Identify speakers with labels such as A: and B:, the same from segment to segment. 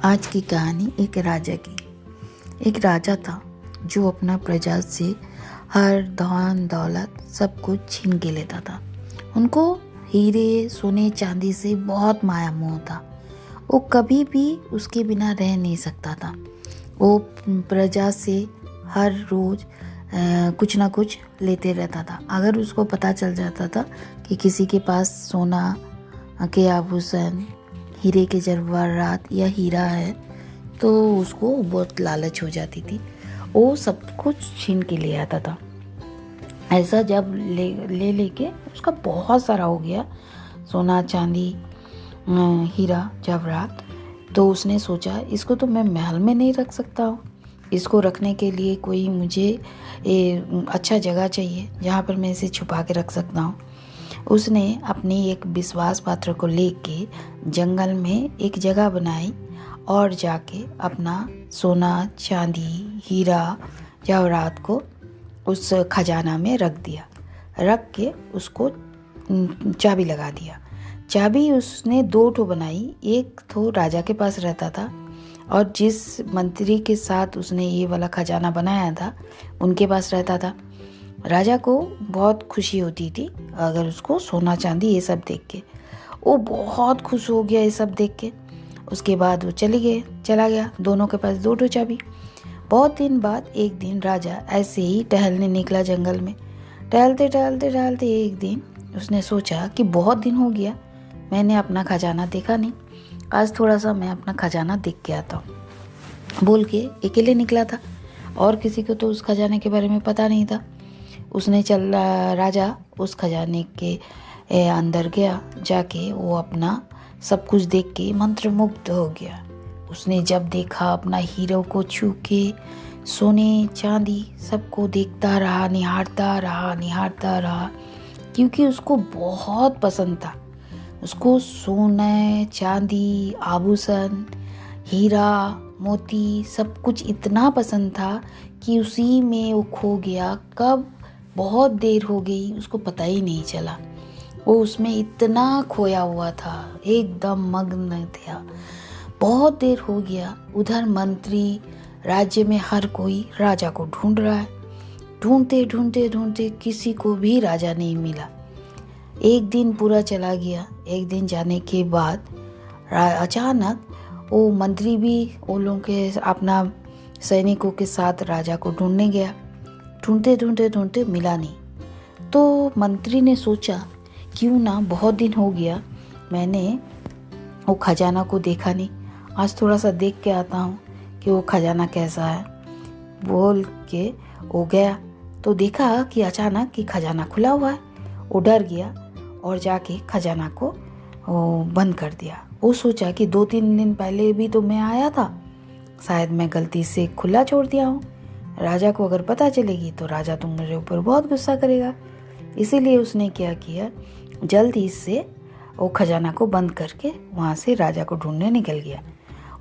A: आज की कहानी एक राजा की। एक राजा था जो अपना प्रजा से हर धन दौलत सब कुछ छीन के लेता था। उनको हीरे सोने चांदी से बहुत माया मोह था। वो कभी भी उसके बिना रह नहीं सकता था। वो प्रजा से हर रोज कुछ ना कुछ लेते रहता था। अगर उसको पता चल जाता था कि किसी के पास सोना के आभूषण, हीरे के जवाहरात या हीरा है, तो उसको बहुत लालच हो जाती थी। वो सब कुछ छीन के ले आता था। ऐसा जब ले लेके उसका बहुत सारा हो गया, सोना चांदी हीरा जवाहरात, तो उसने सोचा इसको तो मैं महल में नहीं रख सकता हूँ। इसको रखने के लिए कोई मुझे अच्छा जगह चाहिए जहाँ पर मैं इसे छुपा के रख सकता हूँ। उसने अपनी एक विश्वास पात्र को लेके जंगल में एक जगह बनाई और जाके अपना सोना चांदी हीरा जवाहरात को उस खजाना में रख दिया। रख के उसको चाबी लगा दिया। चाबी उसने 2 ठो बनाई। एक तो राजा के पास रहता था और जिस मंत्री के साथ उसने ये वाला खजाना बनाया था उनके पास रहता था। राजा को बहुत खुशी होती थी अगर उसको सोना चांदी ये सब देख के। वो बहुत खुश हो गया ये सब देख के। उसके बाद वो चला गया, दोनों के पास 2 चाबी। बहुत दिन बाद एक दिन राजा ऐसे ही टहलने निकला जंगल में। टहलते एक दिन उसने सोचा कि बहुत दिन हो गया मैंने अपना खजाना देखा नहीं, आज थोड़ा सा मैं अपना खजाना देख के आता हूँ बोल के अकेले निकला था और किसी को तो उस खजाने के बारे में पता नहीं था। राजा उस खजाने के अंदर गया। जाके वो अपना सब कुछ देख के मंत्रमुग्ध हो गया। उसने जब देखा अपना हीरो को छू के सोने चांदी सबको देखता रहा, निहारता रहा क्योंकि उसको बहुत पसंद था। उसको सोने चांदी आभूषण हीरा मोती सब कुछ इतना पसंद था कि उसी में वो खो गया। कब बहुत देर हो गई उसको पता ही नहीं चला। वो उसमें इतना खोया हुआ था, एकदम मग्न था। बहुत देर हो गया। उधर मंत्री राज्य में हर कोई राजा को ढूंढ रहा है। ढूंढते किसी को भी राजा नहीं मिला। एक दिन पूरा चला गया। एक दिन जाने के बाद अचानक वो मंत्री भी वो लोगों के अपना सैनिकों के साथ राजा को ढूंढने गया। ढूंढते मिला नहीं। तो मंत्री ने सोचा क्यों ना, बहुत दिन हो गया मैंने वो खजाना को देखा नहीं, आज थोड़ा सा देख के आता हूँ कि वो खजाना कैसा है बोल के वो गया। तो देखा कि अचानक कि खजाना खुला हुआ है। वो डर गया और जाके खजाना को बंद कर दिया। वो सोचा कि 2-3 दिन पहले भी तो मैं आया था, शायद मैं गलती से खुला छोड़ दिया हूँ। राजा को अगर पता चलेगी तो राजा तो मेरे ऊपर बहुत गुस्सा करेगा। इसीलिए उसने क्या किया, जल्दी से वो खजाना को बंद करके वहाँ से राजा को ढूंढने निकल गया।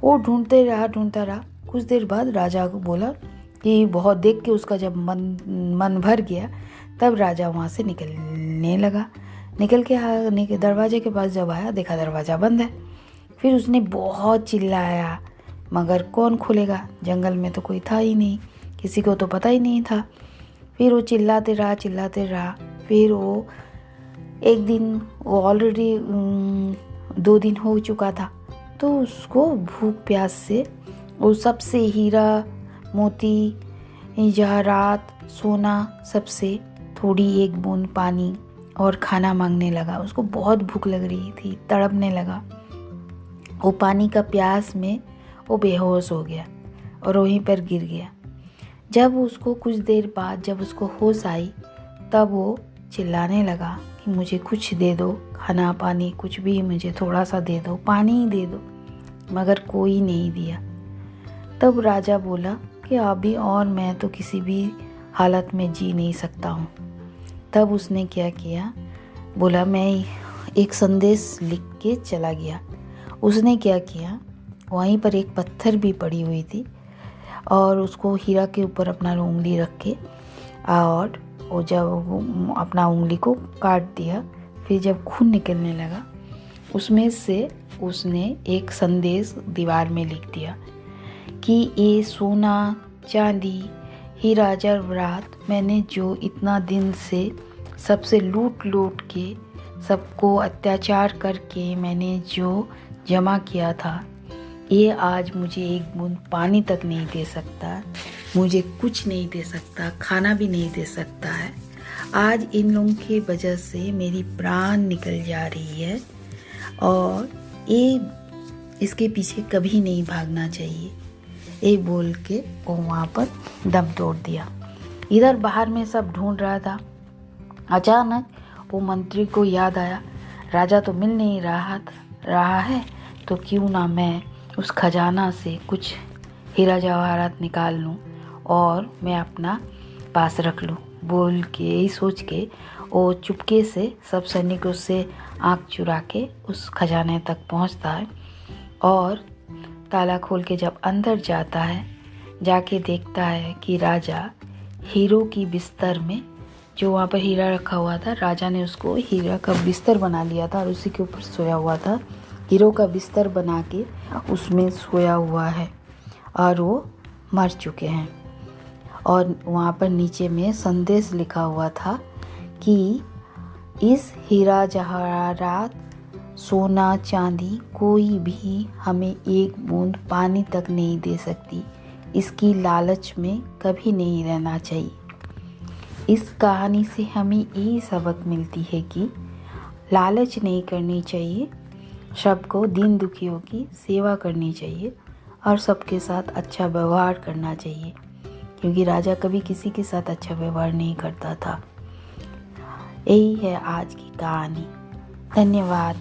A: वो ढूंढता रहा। कुछ देर बाद राजा को बोला कि बहुत देख के उसका जब मन भर गया, तब राजा वहाँ से निकलने लगा। निकल के दरवाजे के पास जब आया, देखा दरवाज़ा बंद है। फिर उसने बहुत चिल्लाया, मगर कौन खोलेगा, जंगल में तो कोई था ही नहीं, किसी को तो पता ही नहीं था। फिर वो चिल्लाते रहा। फिर वो एक दिन, वो ऑलरेडी 2 दिन हो चुका था, तो उसको भूख प्यास से वो सबसे हीरा मोती जवाहरात सोना सबसे थोड़ी एक बूंद पानी और खाना मांगने लगा। उसको बहुत भूख लग रही थी, तड़पने लगा। वो पानी का प्यास में वो बेहोश हो गया और वहीं पर गिर गया। जब उसको कुछ देर बाद जब उसको होश आई, तब वो चिल्लाने लगा कि मुझे कुछ दे दो, खाना पानी कुछ भी, मुझे थोड़ा सा दे दो, पानी ही दे दो। मगर कोई नहीं दिया। तब राजा बोला कि अभी और मैं तो किसी भी हालत में जी नहीं सकता हूँ। तब उसने क्या किया, बोला मैं एक संदेश लिख के चला गया। उसने क्या किया, वहीं पर एक पत्थर भी पड़ी हुई थी और उसको हीरा के ऊपर अपना उंगली रख के और वो जब अपना उंगली को काट दिया, फिर जब खून निकलने लगा उसमें से उसने एक संदेश दीवार में लिख दिया कि ये सोना चांदी हीरा जवाहरात मैंने जो इतना दिन से सबसे लूट लूट के सबको अत्याचार करके मैंने जो जमा किया था, ये आज मुझे एक बूंद पानी तक नहीं दे सकता, मुझे कुछ नहीं दे सकता, खाना भी नहीं दे सकता है। आज इन लोगों की वजह से मेरी प्राण निकल जा रही है और ये इसके पीछे कभी नहीं भागना चाहिए, ये बोल के वो वहाँ पर दम तोड़ दिया। इधर बाहर में सब ढूंढ रहा था। अचानक वो मंत्री को याद आया, राजा तो मिल नहीं रहा है, तो क्यों ना मैं उस खजाना से कुछ हीरा जवाहरात निकाल लूँ और मैं अपना पास रख लूँ, बोल के यही सोच के वो चुपके से सब सैनिकों से आँख चुरा के उस खजाने तक पहुँचता है और ताला खोल के जब अंदर जाता है, जाके देखता है कि राजा हीरो की बिस्तर में, जो वहाँ पर हीरा रखा हुआ था, राजा ने उसको हीरा का बिस्तर बना लिया था और उसी के ऊपर सोया हुआ था। हीरो का बिस्तर बना के उसमें सोया हुआ है और वो मर चुके हैं। और वहाँ पर नीचे में संदेश लिखा हुआ था कि इस हीरा जवाहरात सोना चांदी कोई भी हमें एक बूंद पानी तक नहीं दे सकती, इसकी लालच में कभी नहीं रहना चाहिए। इस कहानी से हमें ये सबक मिलती है कि लालच नहीं करनी चाहिए, सबको दीन दुखियों की सेवा करनी चाहिए और सबके साथ अच्छा व्यवहार करना चाहिए, क्योंकि राजा कभी किसी के साथ अच्छा व्यवहार नहीं करता था। यही है आज की कहानी। धन्यवाद।